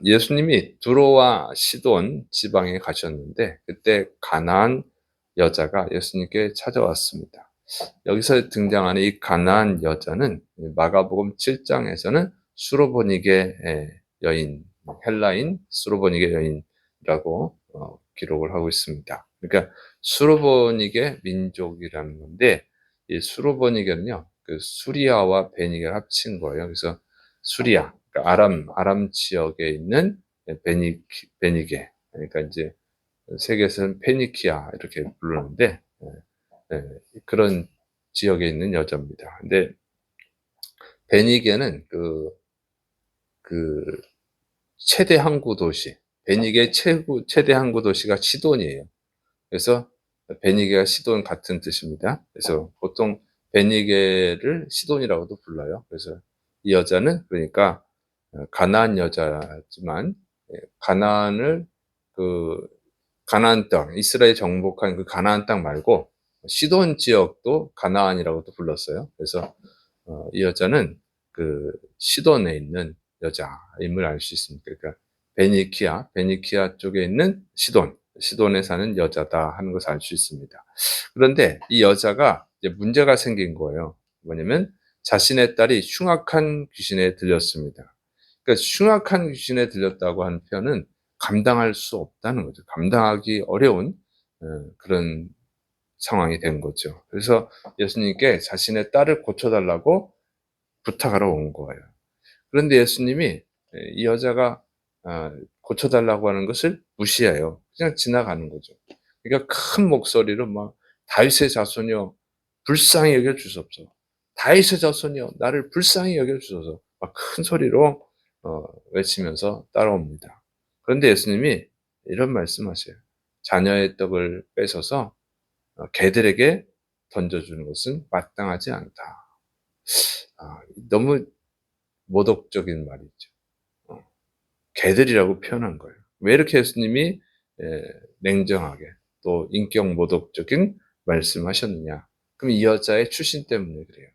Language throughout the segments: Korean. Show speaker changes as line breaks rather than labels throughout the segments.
예수님이 두로와 시돈 지방에 가셨는데 그때 가나안 여자가 예수님께 찾아왔습니다. 여기서 등장하는 이 가나안 여자는 마가복음 7장에서는 수로보니게 여인, 헬라인 수로보니게 여인이라고 기록을 하고 있습니다. 그러니까 수로보니게 민족이라는 건데 이 수로보니게는요, 그 수리아와 베니게를 합친 거예요. 그래서 수리아, 그러니까 아람 지역에 있는 베니게, 그러니까 이제 세계에서는 페니키아 이렇게 부르는데 그런 지역에 있는 여자입니다. 근데 베니게는 그 최대 항구 도시, 베니게 최대 항구 도시가 시돈이에요. 그래서 베니게가 시돈 같은 뜻입니다. 그래서 보통 베니게를 시돈이라고도 불러요. 그래서 이 여자는 그러니까 가나안 여자지만 가나안을 그 가나안 땅, 이스라엘 정복한 그 가나안 땅 말고 시돈 지역도 가나안이라고도 불렀어요. 그래서 이 여자는 그 시돈에 있는 여자임을 알 수 있습니다. 그러니까 베니키아 쪽에 있는 시돈에 사는 여자다 하는 것을 알 수 있습니다. 그런데 이 여자가 이제 문제가 생긴 거예요. 뭐냐면 자신의 딸이 흉악한 귀신에 들렸습니다. 그러니까 흉악한 귀신에 들렸다고 하는 표현은 감당할 수 없다는 거죠. 감당하기 어려운 그런 상황이 된 거죠. 그래서 예수님께 자신의 딸을 고쳐달라고 부탁하러 온 거예요. 그런데 예수님이 이 여자가 고쳐달라고 하는 것을 무시해요. 그냥 지나가는 거죠. 그러니까 큰 목소리로 막 다윗의 자손이여 불쌍히 여겨 주옵소서. 다윗의 자손이여 나를 불쌍히 여겨 주소서. 막 큰 소리로 외치면서 따라옵니다. 그런데 예수님이 이런 말씀하세요. 자녀의 떡을 뺏어서 개들에게 던져주는 것은 마땅하지 않다. 너무 모독적인 말이죠. 개들이라고 표현한 거예요. 왜 이렇게 예수님이 냉정하게 또 인격 모독적인 말씀하셨느냐? 그럼 이 여자의 출신 때문에 그래요.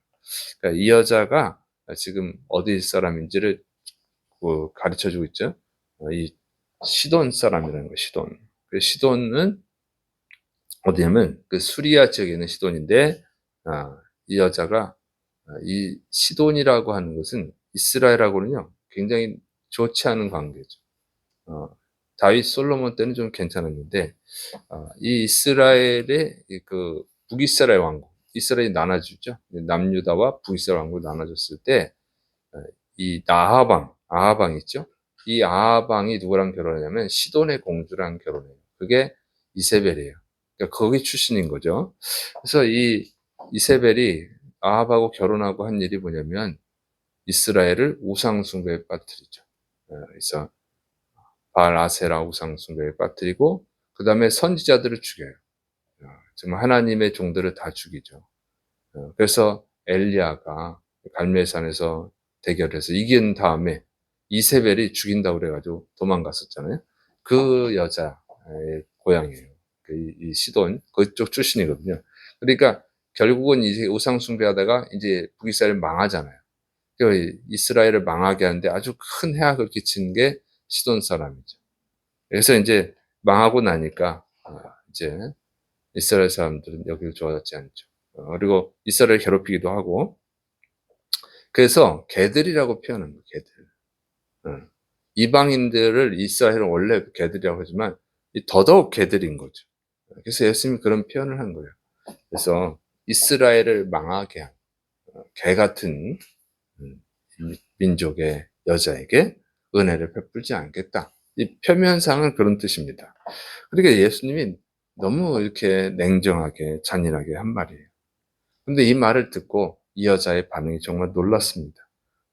그러니까 이 여자가 지금 어디 사람인지를 가르쳐 주고 있죠. 이 시돈 사람이라는 거, 시돈. 그 시돈은 어디냐면 그 수리아 지역에 있는 시돈인데, 이 여자가 이 시돈이라고 하는 것은 이스라엘하고는요 굉장히 좋지 않은 관계죠. 어, 다윗 솔로몬 때는 좀 괜찮았는데 이 이스라엘의 그 북이스라엘 왕국, 이스라엘이 나눠지죠. 남유다와 북이스라엘 왕국이 나눠졌을 때 이 아하방 있죠. 이 아하방이 누구랑 결혼하냐면 시돈의 공주랑 결혼해요. 그게 이세벨이에요. 그러니까 거기 출신인 거죠. 그래서 이 이세벨이 아합하고 결혼하고 한 일이 뭐냐면 이스라엘을 우상 숭배에 빠뜨리죠. 그래서 바알 아세라 우상 숭배에 빠뜨리고 그 다음에 선지자들을 죽여요. 정말 하나님의 종들을 다 죽이죠. 그래서 엘리야가 갈멜산에서 대결해서 이긴 다음에 이세벨이 죽인다고 그래가지고 도망갔었잖아요. 그 여자의 고향이에요. 이 시돈 그쪽 출신이거든요. 그러니까 결국은 이제 우상 숭배하다가 이제 북이스라엘 망하잖아요. 이스라엘을 망하게 하는데 아주 큰 해악을 끼친 게 시돈 사람이죠. 그래서 이제 망하고 나니까 이제 이스라엘 사람들은 여기를 좋아하지 않죠. 그리고 이스라엘 괴롭히기도 하고 그래서 개들이라고 표현한 거예요. 개들. 이방인들을 이스라엘은 원래 개들이라고 하지만 더더욱 개들인 거죠. 그래서 예수님이 그런 표현을 한 거예요. 그래서 이스라엘을 망하게 한 개 같은 민족의 여자에게 은혜를 베풀지 않겠다. 이 표면상은 그런 뜻입니다. 그러니까 예수님이 너무 이렇게 냉정하게 잔인하게 한 말이에요. 근데 이 말을 듣고 이 여자의 반응이 정말 놀랐습니다.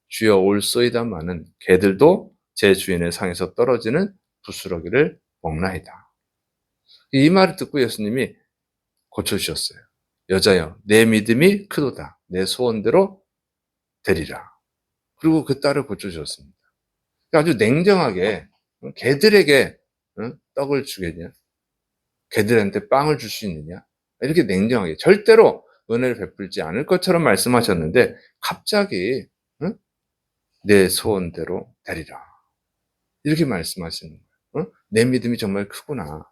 주여 올소이다마는 개들도 제 주인의 상에서 떨어지는 부스러기를 먹나이다. 이 말을 듣고 예수님이 고쳐주셨어요. 여자여 내 믿음이 크도다. 내 소원대로 되리라. 그리고 그 딸을 고쳐주셨습니다. 아주 냉정하게 개들에게 떡을 주겠냐? 개들한테 빵을 줄 수 있느냐? 이렇게 냉정하게 절대로 은혜를 베풀지 않을 것처럼 말씀하셨는데 갑자기 내 소원대로 되리라. 이렇게 말씀하시는 거예요. 내 믿음이 정말 크구나.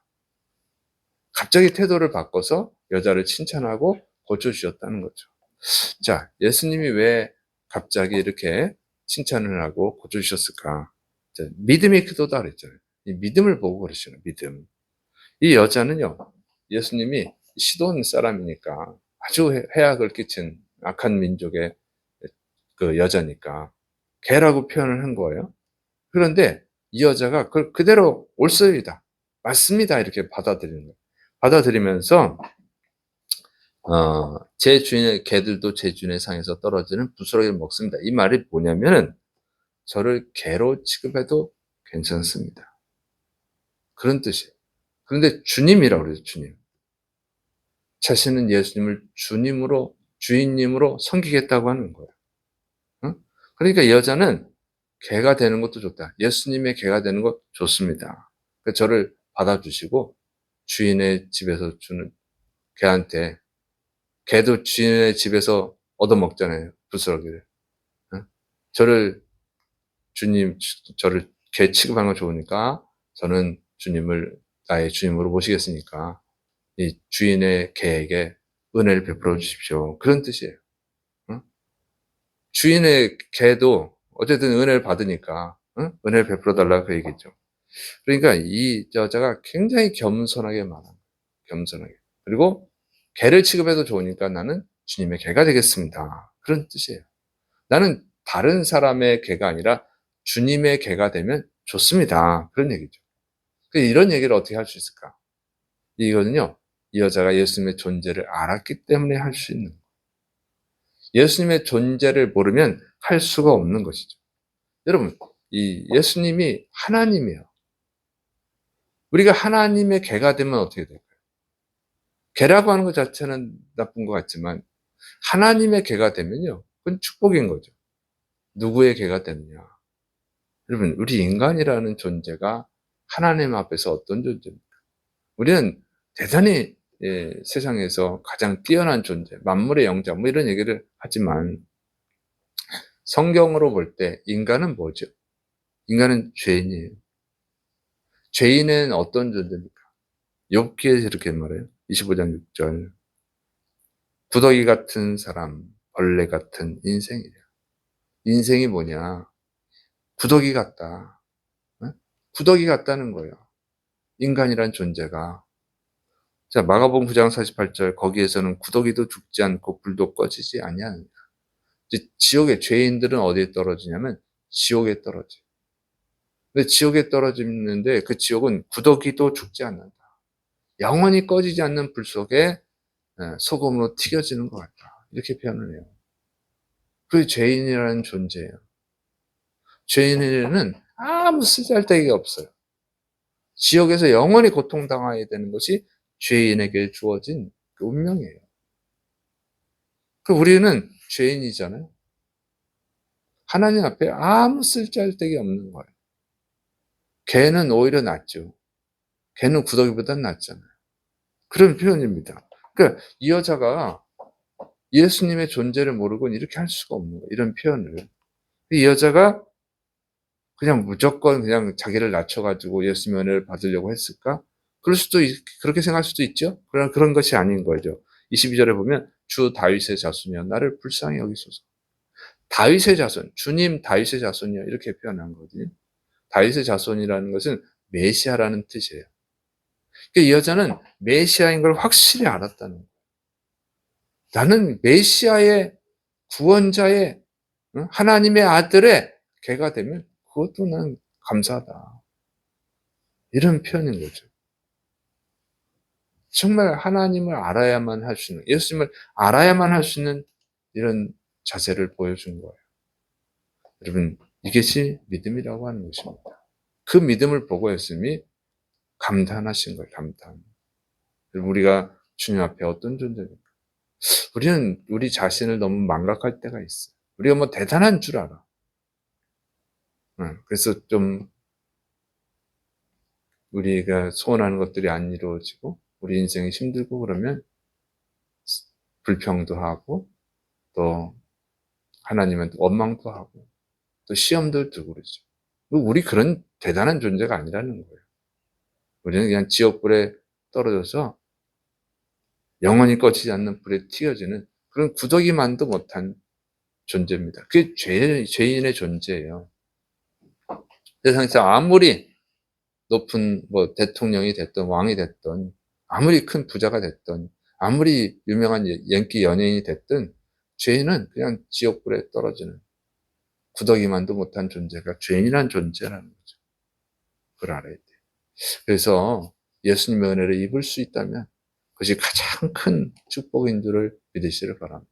갑자기 태도를 바꿔서 여자를 칭찬하고 고쳐주셨다는 거죠. 자, 예수님이 왜 갑자기 이렇게 칭찬을 하고 고쳐주셨을까? 자, 믿음이 크도다 그랬잖아요. 이 믿음을 보고 그러시는 믿음. 이 여자는요, 예수님이 시돈 사람이니까 아주 해악을 끼친 악한 민족의 그 여자니까 개라고 표현을 한 거예요. 그런데 이 여자가 그걸 그대로 옳습니다. 맞습니다. 이렇게 받아들이는 거예요. 받아들이면서 제 주인의 개들도 제 주인의 상에서 떨어지는 부스러기를 먹습니다. 이 말이 뭐냐면은 저를 개로 취급해도 괜찮습니다. 그런 뜻이에요. 그런데 주님이라고 그래요, 주님. 자신은 예수님을 주님으로, 주인님으로 섬기겠다고 하는 거예요. 응? 그러니까 이 여자는 개가 되는 것도 좋다. 예수님의 개가 되는 것 좋습니다. 그러니까 저를 받아주시고 주인의 집에서 주는 개한테 개도 주인의 집에서 얻어먹잖아요. 부스러기를. 응? 저를 저를 개 취급하는 거 좋으니까 저는 주님을 나의 주님으로 모시겠으니까 이 주인의 개에게 은혜를 베풀어 주십시오. 그런 뜻이에요. 응? 주인의 개도 어쨌든 은혜를 받으니까 응? 은혜를 베풀어 달라 그 얘기죠. 그러니까 이 여자가 굉장히 겸손하게 말합니다. 겸손하게. 그리고 개를 취급해도 좋으니까 나는 주님의 개가 되겠습니다. 그런 뜻이에요. 나는 다른 사람의 개가 아니라 주님의 개가 되면 좋습니다. 그런 얘기죠. 이런 얘기를 어떻게 할 수 있을까? 이거는요, 이 여자가 예수님의 존재를 알았기 때문에 할 수 있는 거예요. 예수님의 존재를 모르면 할 수가 없는 것이죠. 여러분, 이 예수님이 하나님이에요. 우리가 하나님의 개가 되면 어떻게 될까요? 개라고 하는 것 자체는 나쁜 것 같지만 하나님의 개가 되면요, 그건 축복인 거죠. 누구의 개가 되느냐? 여러분, 우리 인간이라는 존재가 하나님 앞에서 어떤 존재입니까? 우리는 대단히 세상에서 가장 뛰어난 존재, 만물의 영자, 뭐 이런 얘기를 하지만 성경으로 볼 때 인간은 뭐죠? 인간은 죄인이에요. 죄인은 어떤 존재입니까? 욥기에서 이렇게 말해요. 25장 6절. 구더기 같은 사람, 벌레 같은 인생이래요. 인생이 뭐냐? 구더기 같다. 어? 구더기 같다는 거예요. 인간이란 존재가. 자, 마가복음 9장 48절 거기에서는 구더기도 죽지 않고 불도 꺼지지 아니하느냐. 이제 지옥의 죄인들은 어디에 떨어지냐면 지옥에 떨어져요. 근데 지옥에 떨어지는데 그 지옥은 구더기도 죽지 않는다. 영원히 꺼지지 않는 불 속에 소금으로 튀겨지는 것 같다. 이렇게 표현을 해요. 그게 죄인이라는 존재예요. 죄인에게는 아무 쓰잘데기가 없어요. 지옥에서 영원히 고통당해야 되는 것이 죄인에게 주어진 그 운명이에요. 그 우리는 죄인이잖아요. 하나님 앞에 아무 쓸데기 없는 거예요. 개는 오히려 낫죠. 개는 구더기보다 낫잖아요. 그런 표현입니다. 그러니까 이 여자가 예수님의 존재를 모르고 이렇게 할 수가 없는 거예요. 이런 표현을. 이 여자가 그냥 무조건 그냥 자기를 낮춰가지고 예수님의 은혜를 받으려고 했을까? 그렇게 생각할 수도 있죠. 그러나 그런 것이 아닌 거죠. 22절에 보면 주 다윗의 자손이여 나를 불쌍히 여기소서. 다윗의 자손, 주님 다윗의 자손이여 이렇게 표현한 거거든요. 다윗의 자손이라는 것은 메시아라는 뜻이에요. 그러니까 이 여자는 메시아인 걸 확실히 알았다는 거예요. 나는 메시아의 구원자의 하나님의 아들의 개가 되면 그것도 난 감사하다. 이런 표현인 거죠. 정말 하나님을 알아야만 할 수 있는, 예수님을 알아야만 할 수 있는 이런 자세를 보여준 거예요. 여러분, 이것이 믿음이라고 하는 것입니다. 그 믿음을 보고 예수님이 감탄하신 거예요, 감탄. 우리가 주님 앞에 어떤 존재입니까? 우리는 우리 자신을 너무 망각할 때가 있어요. 우리가 뭐 대단한 줄 알아. 그래서 좀 우리가 소원하는 것들이 안 이루어지고 우리 인생이 힘들고 그러면 불평도 하고 또 하나님한테 원망도 하고 또 시험도 들고 그러죠. 우리 그런 대단한 존재가 아니라는 거예요. 우리는 그냥 지옥불에 떨어져서 영원히 꺼지지 않는 불에 튀겨지는 그런 구더기만도 못한 존재입니다. 그게 죄인의 존재예요. 세상에서 아무리 높은 뭐 대통령이 됐든 왕이 됐든 아무리 큰 부자가 됐든 아무리 유명한 인기 연예인이 됐든 죄인은 그냥 지옥불에 떨어지는 구더기만도 못한 존재가 죄인이란 존재라는 거죠. 그걸 알아야 돼요. 그래서 예수님의 은혜를 입을 수 있다면 그것이 가장 큰 축복인 줄을 믿으시길 바랍니다.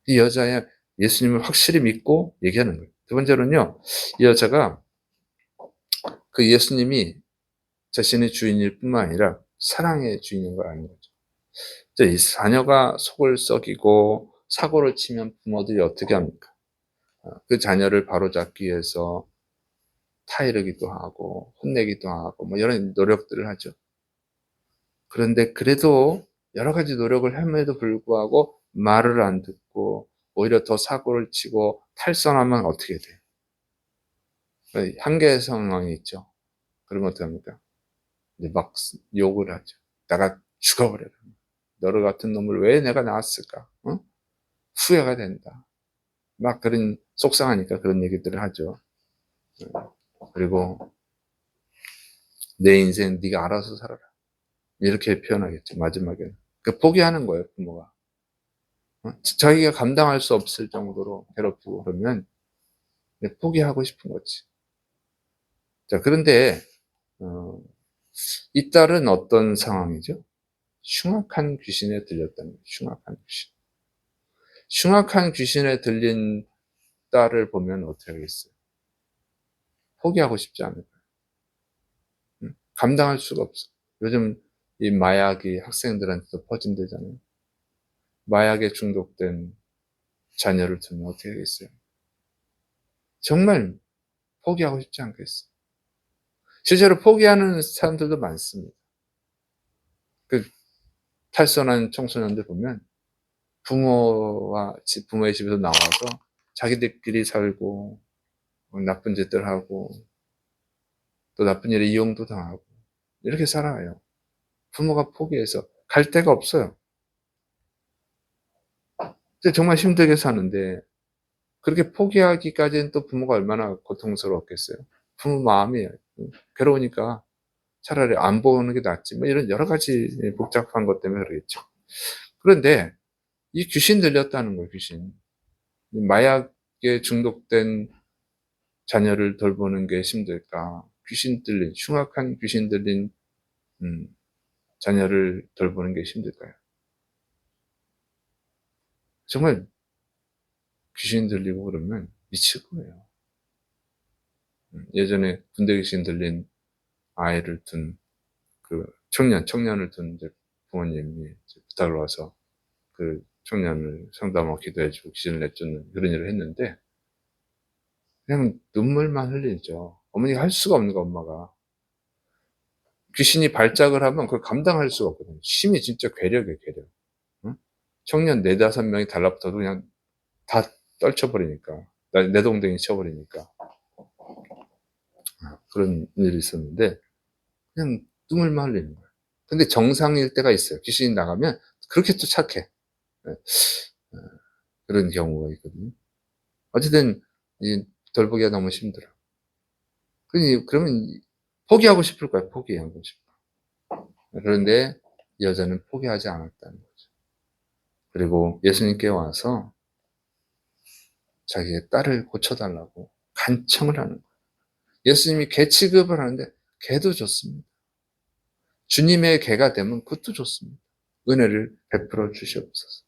이 여자의 예수님을 확실히 믿고 얘기하는 거예요. 두 번째로는요, 이 여자가 그 예수님이 자신의 주인일 뿐만 아니라 사랑의 주인인 걸 아는 거죠. 이 자녀가 속을 썩이고 사고를 치면 부모들이 어떻게 합니까? 그 자녀를 바로잡기 위해서 타이르기도 하고 혼내기도 하고 뭐 이런 노력들을 하죠. 그런데 그래도 여러 가지 노력을 함에도 불구하고 말을 안 듣고 오히려 더 사고를 치고 탈선하면 어떻게 돼요? 한계 상황이 있죠. 그러면 어떡합니까? 이제 막 욕을 하죠. "내가 죽어버려라. 너를 같은 놈을 왜 내가 낳았을까? 어? 후회가 된다." 막 그런 속상하니까 그런 얘기들을 하죠. 그리고 "내 인생 네가 알아서 살아라." 이렇게 표현하겠죠, 마지막에는. 포기하는 거예요, 부모가. 자기가 감당할 수 없을 정도로 괴롭히고 그러면 포기하고 싶은 거지. 자, 그런데 어 이 딸은 어떤 상황이죠? 흉악한 귀신에 들렸다는 거예요, 흉악한 귀신. 흉악한 귀신에 들린 딸을 보면 어떻게 하겠어요? 포기하고 싶지 않을까요? 감당할 수가 없어. 요즘 이 마약이 학생들한테도 퍼진대잖아요. 마약에 중독된 자녀를 두면 어떻게 하겠어요? 정말 포기하고 싶지 않겠어요. 실제로 포기하는 사람들도 많습니다. 그 탈선한 청소년들 보면 부모의 집에서 나와서 자기들끼리 살고 나쁜 짓들 하고 또 나쁜 일에 이용도 당하고 이렇게 살아요. 부모가 포기해서 갈 데가 없어요. 정말 힘들게 사는데 그렇게 포기하기까지는 또 부모가 얼마나 고통스러웠겠어요. 부모 마음이 괴로우니까 차라리 안 보는 게 낫지 뭐 이런 여러 가지 복잡한 것 때문에 그러겠죠. 그런데 이 귀신 들렸다는 거예요, 귀신. 마약에 중독된 자녀를 돌보는 게 힘들까? 귀신 들린 흉악한 귀신 들린 음 자녀를 돌보는 게 힘들까요? 정말 귀신 들리고 그러면 미칠 거예요. 예전에 군대 귀신 들린 아이를 둔 청년을 둔 이제 부모님이 이제 부탁을 와서 그 청년을 상담하고 기도해 주고 귀신을 내쫓는 그런 일을 했는데 그냥 눈물만 흘리죠. 어머니가 할 수가 없는 거야, 엄마가. 귀신이 발작을 하면 그걸 감당할 수가 없거든요. 힘이 진짜 괴력이에요, 괴력. 응? 청년 4-5 명이 달라붙어도 그냥 다 떨쳐버리니까. 내동댕이 쳐버리니까. 그런 일이 있었는데 그냥 눈물만 흘리는 거예요. 근데 정상일 때가 있어요. 귀신이 나가면 그렇게 또 착해. 예. 어 그런 경우가 있거든요. 어쨌든 이 돌보기가 너무 힘들어. 그러면 포기하고 싶을 거야, 포기하고 싶어. 그런데 이 여자는 포기하지 않았다는 거죠. 그리고 예수님께 와서 자기의 딸을 고쳐 달라고 간청을 하는 거예요. 예수님이 개 취급을 하는데 개도 좋습니다. 주님의 개가 되면 그것도 좋습니다. 은혜를 베풀어 주시옵소서.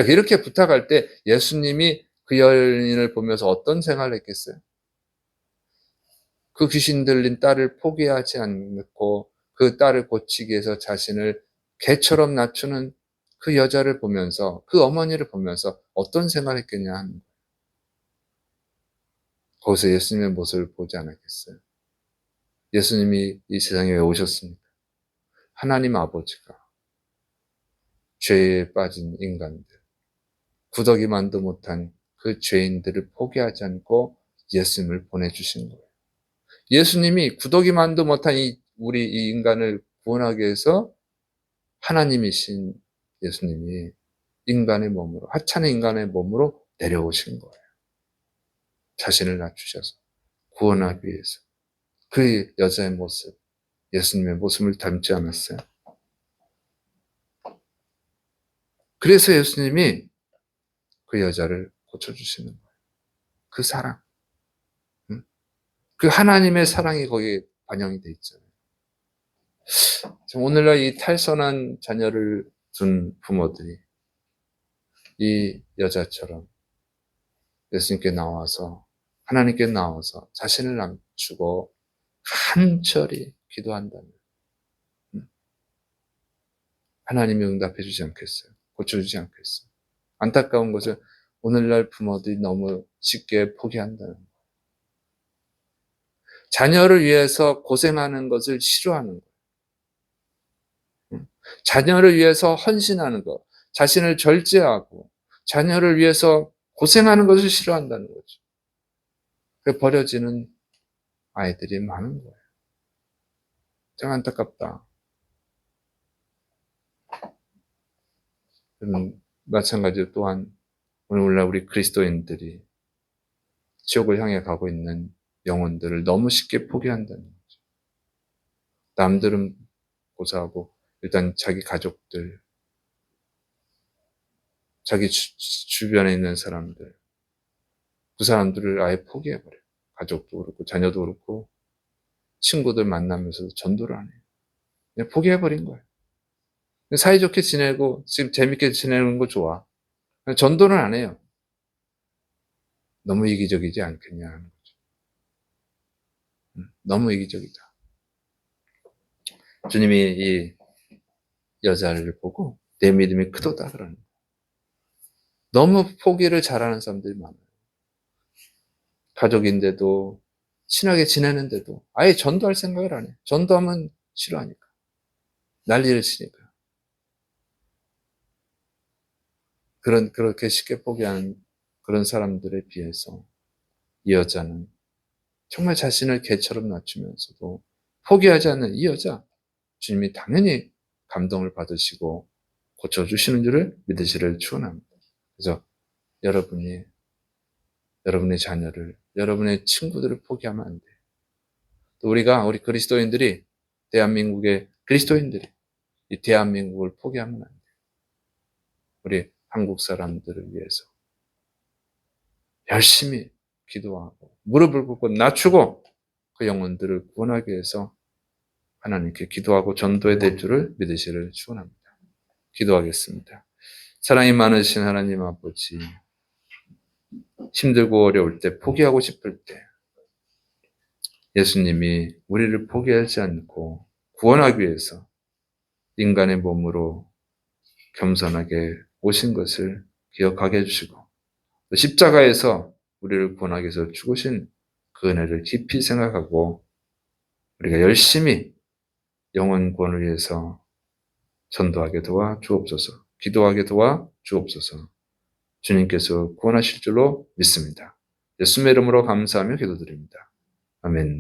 이렇게 부탁할 때 예수님이 그 여인을 보면서 어떤 생각을 했겠어요? 그 귀신 들린 딸을 포기하지 않고 그 딸을 고치기 위해서 자신을 개처럼 낮추는 그 여자를 보면서 그 어머니를 보면서 어떤 생각을 했겠냐 하는 거예요. 거기서 예수님의 모습을 보지 않았겠어요? 예수님이 이 세상에 왜 오셨습니까? 하나님 아버지가 죄에 빠진 인간들, 구더기만도 못한 그 죄인들을 포기하지 않고 예수님을 보내주신 거예요. 예수님이 구더기만도 못한 우리 이 인간을 구원하기 위해서 하나님이신 예수님이 인간의 몸으로, 하찮은 인간의 몸으로 내려오신 거예요. 자신을 낮추셔서 구원하기 위해서. 그 여자의 모습, 예수님의 모습을 닮지 않았어요? 그래서 예수님이 그 여자를 고쳐주시는 거예요. 그 사랑. 그 하나님의 사랑이 거기에 반영이 돼 있잖아요. 오늘날 이 탈선한 자녀를 둔 부모들이 이 여자처럼 예수님께 나와서, 하나님께 나와서 자신을 낮추고 간절히 기도한다면 하나님이 응답해 주지 않겠어요? 고쳐주지 않겠어요? 안타까운 것은 오늘날 부모들이 너무 쉽게 포기한다는 거예요. 자녀를 위해서 고생하는 것을 싫어하는 거예요. 자녀를 위해서 헌신하는 것, 자신을 절제하고 자녀를 위해서 고생하는 것을 싫어한다는 거죠. 그래서 버려지는 아이들이 많은 거예요. 참 안타깝다. 마찬가지로 또한 오늘날 우리 그리스도인들이 지옥을 향해 가고 있는 영혼들을 너무 쉽게 포기한다는 거죠. 남들은 고사하고 일단 자기 가족들, 자기 주변에 있는 사람들, 그 사람들을 아예 포기해버려요. 가족도 그렇고 자녀도 그렇고 친구들 만나면서도 전도를 안 해요. 그냥 포기해버린 거예요. 사이좋게 지내고 지금 재밌게 지내는 거 좋아. 전도는 안 해요. 너무 이기적이지 않겠냐 하는 거죠. 너무 이기적이다. 주님이 이 여자를 보고 내 믿음이 크도다 그러는 거예요. 너무 포기를 잘하는 사람들이 많아요. 가족인데도 친하게 지내는데도 아예 전도할 생각을 안 해요. 전도하면 싫어하니까. 난리를 치니까. 그렇게 쉽게 포기하는 그런 사람들에 비해서 이 여자는 정말 자신을 개처럼 낮추면서도 포기하지 않는 이 여자, 주님이 당연히 감동을 받으시고 고쳐주시는 줄을 믿으시를 축원합니다. 그래서 여러분이 여러분의 자녀를, 여러분의 친구들을 포기하면 안 돼요. 또 우리 그리스도인들이, 대한민국의 그리스도인들이 이 대한민국을 포기하면 안 돼요. 우리 한국 사람들을 위해서 열심히 기도하고 무릎을 꿇고 낮추고 그 영혼들을 구원하기 위해서 하나님께 기도하고 전도해야 될 줄을 믿으시를 축원합니다. 기도하겠습니다. 사랑이 많으신 하나님 아버지, 힘들고 어려울 때, 포기하고 싶을 때 예수님이 우리를 포기하지 않고 구원하기 위해서 인간의 몸으로 겸손하게 오신 것을 기억하게 해주시고, 또 십자가에서 우리를 구원하기 위해서 죽으신 그 은혜를 깊이 생각하고 우리가 열심히 영혼 구원을 위해서 전도하게 도와 주옵소서, 기도하게 도와 주옵소서. 주님께서 구원하실 줄로 믿습니다. 예수님의 이름으로 감사하며 기도드립니다. 아멘.